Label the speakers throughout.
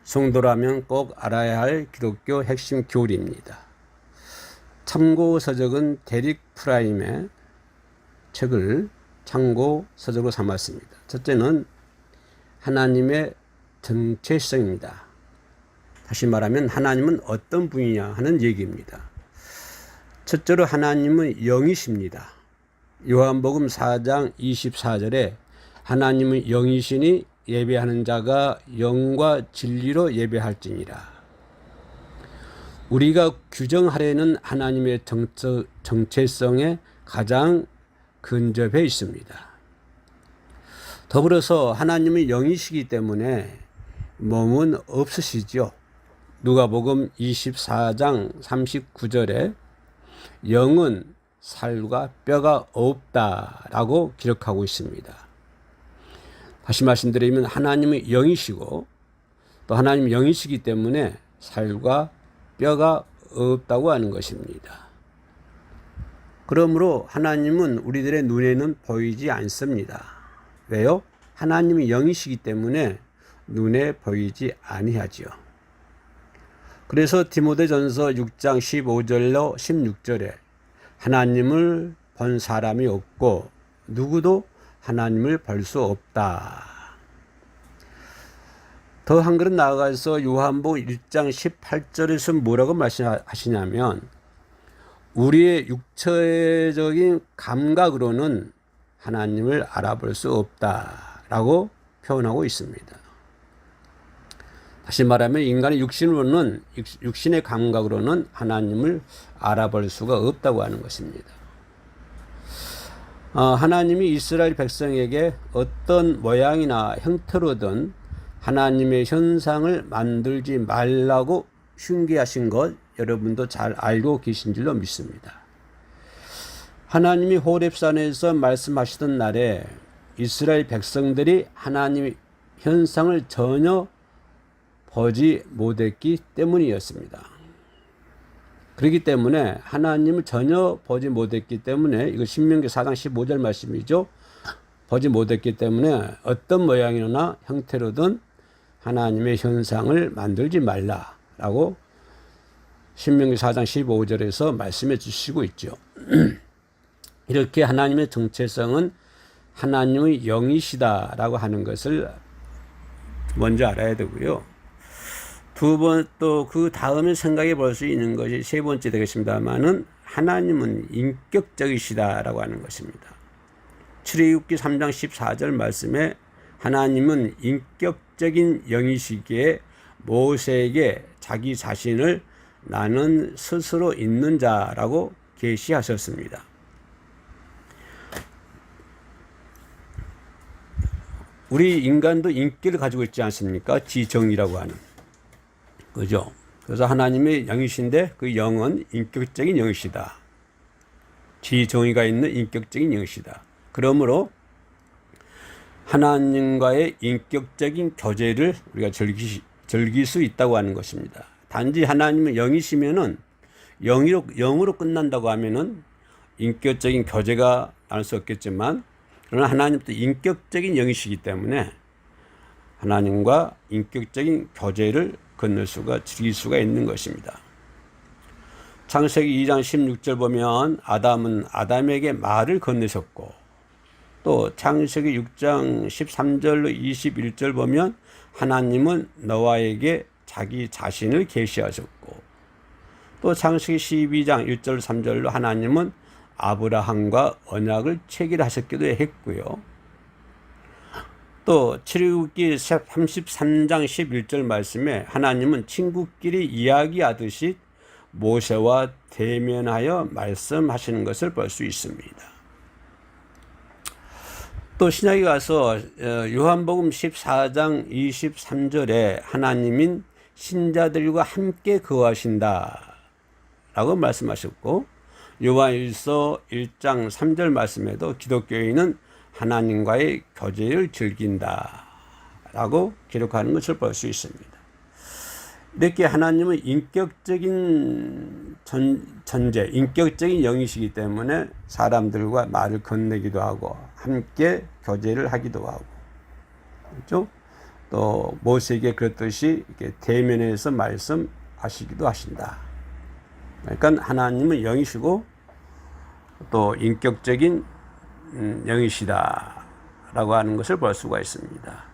Speaker 1: 성도라면 꼭 알아야 할 기독교 핵심 교리입니다. 참고 서적은 데릭 프라임의 책을 참고 서적으로 삼았습니다. 첫째는 하나님의 정체성입니다. 다시 말하면 하나님은 어떤 분이냐 하는 얘기입니다. 첫째로 하나님은 영이십니다. 요한복음 4장 24절에 하나님은 영이시니 예배하는 자가 영과 진리로 예배할지니라. 우리가 규정하려는 하나님의 정체성에 가장 근접해 있습니다. 더불어서 하나님은 영이시기 때문에 몸은 없으시죠. 누가복음 24장 39절에 영은 살과 뼈가 없다라고 기록하고 있습니다. 다시 말씀드리면 하나님은 영이시고 또 하나님은 영이시기 때문에 살과 뼈가 없다고 하는 것입니다. 그러므로 하나님은 우리들의 눈에는 보이지 않습니다. 왜요? 하나님이 영이시기 때문에 눈에 보이지 아니하지요. 그래서 디모데전서 6장 15절로 16절에 하나님을 본 사람이 없고 누구도 하나님을 볼 수 없다. 더 한 걸음 나아가서 요한복음 1장 18절에서 뭐라고 말씀하시냐면 우리의 육체적인 감각으로는 하나님을 알아볼 수 없다라고 표현하고 있습니다. 다시 말하면 인간의 육신의 감각으로는 하나님을 알아볼 수가 없다고 하는 것입니다. 하나님이 이스라엘 백성에게 어떤 모양이나 형태로든 하나님의 현상을 만들지 말라고 훈계하신 것 여러분도 잘 알고 계신 줄로 믿습니다. 하나님이 호렙산에서 말씀하시던 날에 이스라엘 백성들이 하나님의 현상을 전혀 보지 못했기 때문이었습니다. 그렇기 때문에 하나님을 전혀 보지 못했기 때문에 이거 신명기 4장 15절 말씀이죠. 보지 못했기 때문에 어떤 모양이나 형태로든 하나님의 현상을 만들지 말라라고 신명기 4장 15절에서 말씀해 주시고 있죠. 이렇게 하나님의 정체성은 하나님의 영이시다라고 하는 것을 먼저 알아야 되고요. 두 번 또 그 다음에 생각해 볼 수 있는 것이 세 번째 되겠습니다만은 하나님은 인격적이시다라고 하는 것입니다. 출애굽기 3장 14절 말씀에 하나님은 인격적인 영이시기에 모세에게 자기 자신을 나는 스스로 있는 자라고 계시하셨습니다. 우리 인간도 인격을 가지고 있지 않습니까? 지정이라고 하는. 그죠? 그래서 하나님의 영이신데 그 영은 인격적인 영이시다. 지정의가 있는 인격적인 영이시다. 그러므로 하나님과의 인격적인 교제를 우리가 즐길 수 있다고 하는 것입니다. 단지 하나님은 영이시면은 영으로 끝난다고 하면은 인격적인 교제가 나눌 수 없겠지만 그러나 하나님도 인격적인 영이시기 때문에 하나님과 인격적인 교제를 즐길 수가 있는 것입니다. 창세기 2장 16절 보면 아담은 아담에게 말을 건네셨고 또 창세기 6장 13절로 21절 보면 하나님은 노아에게 자기 자신을 계시하셨고 또 창세기 12장 1절 3절로 하나님은 아브라함과 언약을 체결하셨기도 했고요. 또 출애굽기 33장 11절 말씀에 하나님은 친구끼리 이야기하듯이 모세와 대면하여 말씀하시는 것을 볼 수 있습니다. 또 신약에 가서 요한복음 14장 23절에 하나님인 신자들과 함께 거하신다 라고 말씀하셨고 요한일서 1장 3절 말씀에도 기독교인은 하나님과의 교제를 즐긴다 라고 기록하는 것을 볼 수 있습니다. 이렇게 하나님은 인격적인 존재, 인격적인 영이시기 때문에 사람들과 말을 건네기도 하고 함께 교제를 하기도 하고 그렇죠? 또 모세에게 그랬듯이 이렇게 대면해서 말씀하시기도 하신다. 그러니까 하나님은 영이시고 또 인격적인 영이시다라고 하는 것을 볼 수가 있습니다.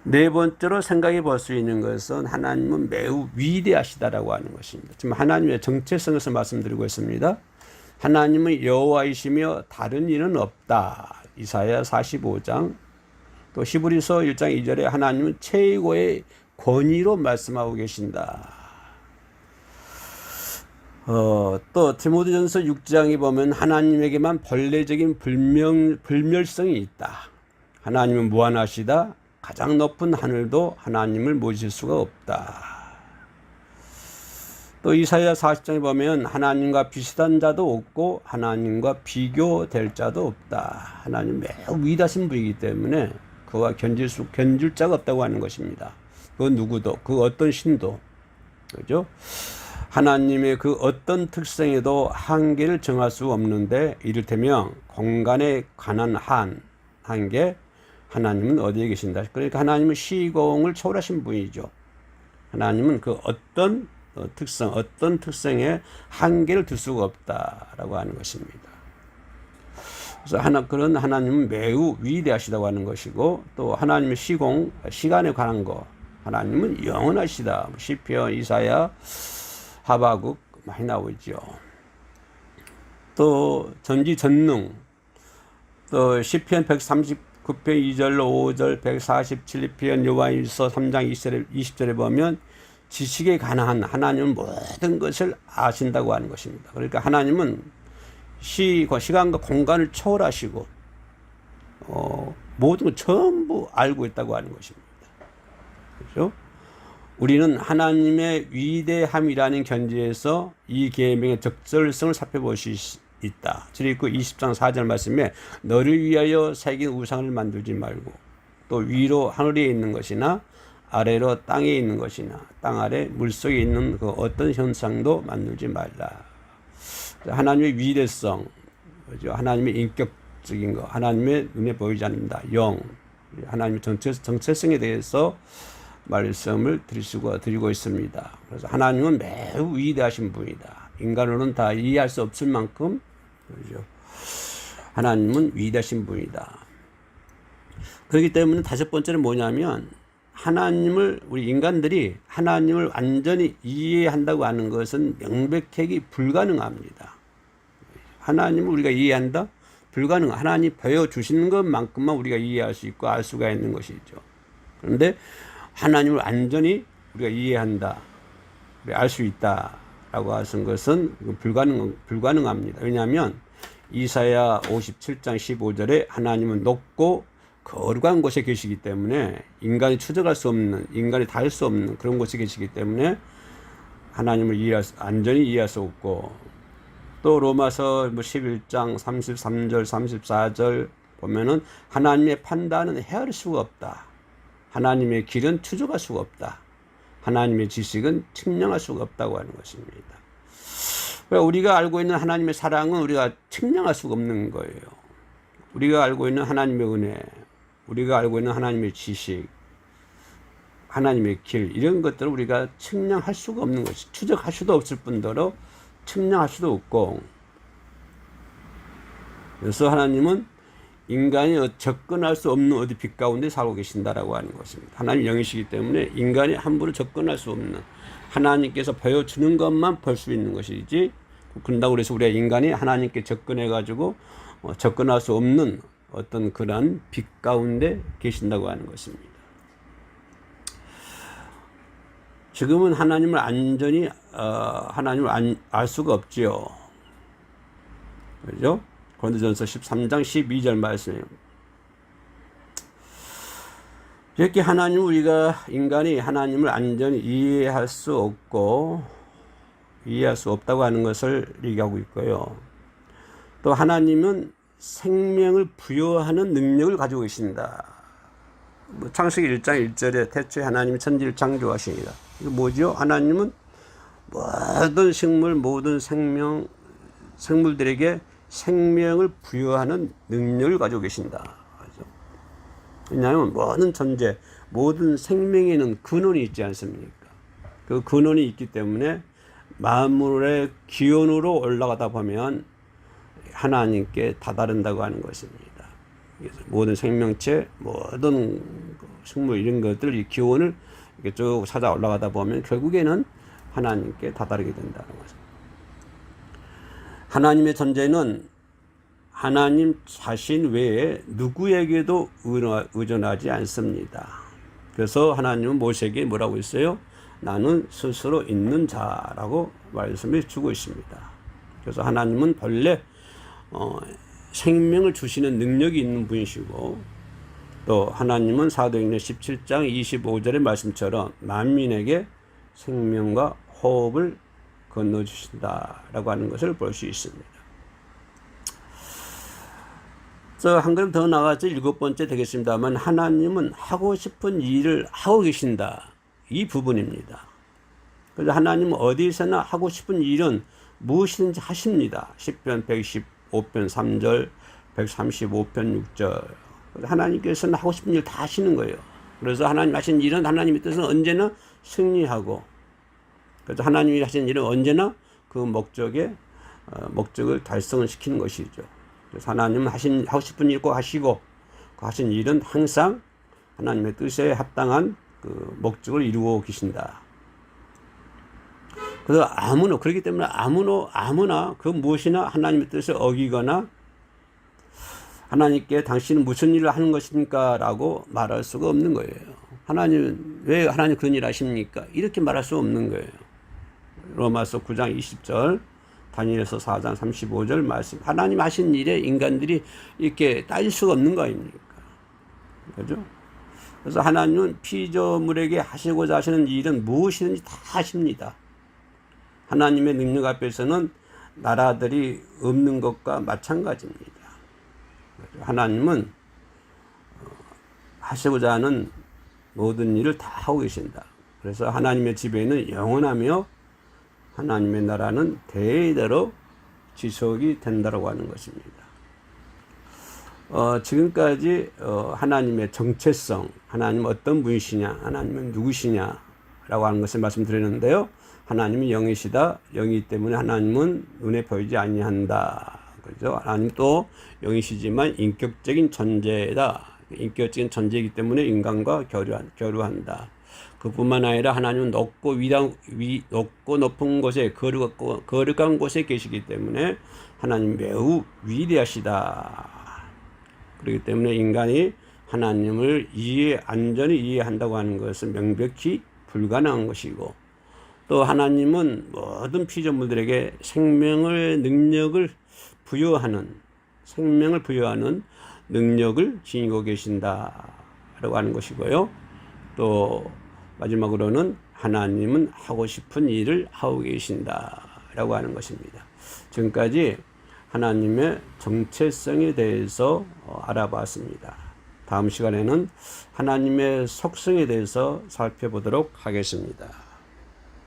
Speaker 1: 네 번째로 생각해 볼 수 있는 것은 하나님은 매우 위대하시다라고 하는 것입니다. 지금 하나님의 정체성에서 말씀드리고 있습니다. 하나님은 여호와이시며 다른 이는 없다. 이사야 45장 또 히브리서 1장 2절에 하나님은 최고의 권위로 말씀하고 계신다. 또 디모데전서 6장에 보면 하나님에게만 본래적인 불멸성이 있다. 하나님은 무한하시다. 가장 높은 하늘도 하나님을 모실 수가 없다. 또 이사야 40장에 보면 하나님과 비슷한 자도 없고 하나님과 비교될 자도 없다. 하나님 매우 위대하신 분이기 때문에 그와 견줄 자가 없다고 하는 것입니다. 그 누구도, 그 어떤 신도, 그죠? 하나님의 그 어떤 특성에도 한계를 정할 수 없는데, 이를테면 공간에 관한 한계, 하나님은 어디에 계신다? 그러니까 하나님은 시공을 초월하신 분이죠. 하나님은 그 어떤 특성, 어떤 특성에 한계를 둘 수가 없다라고 하는 것입니다. 그래서 그런 하나님은 매우 위대하시다고 하는 것이고, 또 하나님의 시간에 관한 거, 하나님은 영원하시다. 시편, 이사야, 하박국 많이 나오죠. 또 전지전능, 또 시편 139편 2절로 5절, 147편 요한일서 3장 20절에 보면 지식에 관한 하나님은 모든 것을 아신다고 하는 것입니다. 그러니까 하나님은 시간과 공간을 초월하시고 모든 걸 전부 알고 있다고 하는 것입니다. 그렇죠? 우리는 하나님의 위대함이라는 견지에서 이 계명의 적절성을 살펴볼 수 있다. 그리고 20장 4절 말씀에 너를 위하여 새긴 우상을 만들지 말고 또 위로 하늘에 있는 것이나 아래로 땅에 있는 것이나 땅 아래 물속에 있는 그 어떤 현상도 만들지 말라. 하나님의 위대성, 하나님의 인격적인 것, 하나님의 눈에 보이지 않는다. 영, 하나님의 정체성에 대해서 말씀을 드리고 있습니다. 그래서 하나님은 매우 위대하신 분이다. 인간으로는 다 이해할 수 없을 만큼, 그렇죠? 하나님은 위대하신 분이다. 그렇기 때문에 다섯 번째는 뭐냐면, 우리 인간들이 하나님을 완전히 이해한다고 하는 것은 명백하게 불가능합니다. 하나님을 우리가 이해한다? 불가능. 하나님이 보여주시는 것만큼만 우리가 이해할 수 있고 알 수가 있는 것이죠. 그런데 하나님을 완전히 우리가 이해한다, 알 수 있다라고 하신 것은 불가능합니다. 왜냐하면 이사야 57장 15절에 하나님은 높고 거룩한 곳에 계시기 때문에 인간이 추적할 수 없는, 인간이 닿을 수 없는 그런 곳에 계시기 때문에 하나님을 완전히 이해할 수 없고, 또 로마서 11장 33절 34절 보면은 하나님의 판단은 헤아릴 수가 없다. 하나님의 길은 추적할 수가 없다. 하나님의 지식은 측량할 수가 없다고 하는 것입니다. 우리가 알고 있는 하나님의 사랑은 우리가 측량할 수가 없는 거예요. 우리가 알고 있는 하나님의 은혜, 우리가 알고 있는 하나님의 지식, 하나님의 길, 이런 것들을 우리가 측량할 수가 없는 것이, 추적할 수도 없을 뿐더러 측량할 수도 없고, 그래서 하나님은 인간이 접근할 수 없는 어디 빛 가운데 살고 계신다라고 하는 것입니다. 하나님 영이시기 때문에 인간이 함부로 접근할 수 없는, 하나님께서 보여주는 것만 볼 수 있는 것이지, 그런다고 그래서 우리가 인간이 하나님께 접근해가지고 접근할 수 없는 어떤 그러한 빛 가운데 계신다고 하는 것입니다. 지금은 하나님을 완전히 하나님을 알 수가 없지요. 그렇죠? 고린도전서 13장 12절 말씀이에요. 이렇게 인간이 하나님을 완전히 이해할 수 없다고 하는 것을 얘기하고 있고요. 또 하나님은 생명을 부여하는 능력을 가지고 계신다. 창세기 1장 1절에 태초에 하나님이 천지를 창조하시니라. 이거 뭐죠? 하나님은 모든 식물, 모든 생물들에게 생명을 부여하는 능력을 가지고 계신다. 왜냐하면 모든 존재, 모든 생명에는 근원이 있지 않습니까? 그 근원이 있기 때문에 만물의 기원으로 올라가다 보면 하나님께 다다른다고 하는 것입니다. 그래서 모든 생명체, 모든 식물 이런 것들 이 기원을 이렇게 쭉 찾아 올라가다 보면 결국에는 하나님께 다다르게 된다는 것입니다. 하나님의 존재는 하나님 자신 외에 누구에게도 의존하지 않습니다. 그래서 하나님은 모세에게 뭐라고 했어요? 나는 스스로 있는 자라고 말씀해 주고 있습니다. 그래서 하나님은 본래 생명을 주시는 능력이 있는 분이시고, 또 하나님은 사도행전 17장 25절의 말씀처럼 만민에게 생명과 호흡을 건너주신다라고 하는 것을 볼 수 있습니다. 한 걸음 더 나가서 7번째 되겠습니다만, 하나님은 하고 싶은 일을 하고 계신다. 이 부분입니다. 그래서 하나님은 어디서나 하고 싶은 일은 무엇이든지 하십니다. 시편 115편 3절, 135편 6절. 하나님께서는 하고 싶은 일 다 하시는 거예요. 그래서 하나님 하신 일은, 하나님의 뜻은 언제나 승리하고, 그래서 하나님이 하신 일은 언제나 그 목적을 달성을 시키는 것이죠. 그래서 하나님은 하고 싶은 일 꼭 하시고, 그 하신 일은 항상 하나님의 뜻에 합당한 그 목적을 이루고 계신다. 그래서 그렇기 때문에 아무나 그 무엇이나 하나님의 뜻을 어기거나 하나님께 당신은 무슨 일을 하는 것입니까? 라고 말할 수가 없는 거예요. 왜 하나님 그런 일 하십니까? 이렇게 말할 수 없는 거예요. 로마서 9장 20절, 다니엘서 4장 35절 말씀. 하나님 하신 일에 인간들이 이렇게 따질 수가 없는 거 아닙니까? 그죠? 그래서 하나님은 피조물에게 하시고자 하시는 일은 무엇이든지 다 하십니다. 하나님의 능력 앞에서는 나라들이 없는 것과 마찬가지입니다. 하나님은 하시고자 하는 모든 일을 다 하고 계신다. 그래서 하나님의 지배는 영원하며 하나님의 나라는 대대로 지속이 된다고 하는 것입니다. 지금까지 하나님의 정체성, 하나님은 어떤 분이시냐, 하나님은 누구시냐라고 하는 것을 말씀드렸는데요. 하나님은 영이시다. 영이기 때문에 하나님은 눈에 보이지 아니한다. 그죠? 하나님 또 영이시지만 인격적인 존재다. 인격적인 존재이기 때문에 인간과 교류한다. 그뿐만 아니라 하나님은 높고 높은 곳에 거룩한 곳에 계시기 때문에 하나님 매우 위대하시다. 그렇기 때문에 인간이 하나님을 완전히 이해한다고 하는 것은 명백히 불가능한 것이고, 또 하나님은 모든 피조물들에게 생명을 부여하는 능력을 지니고 계신다라고 하는 것이고요. 또 마지막으로는 하나님은 하고 싶은 일을 하고 계신다라고 하는 것입니다. 지금까지 하나님의 정체성에 대해서 알아봤습니다. 다음 시간에는 하나님의 속성에 대해서 살펴보도록 하겠습니다.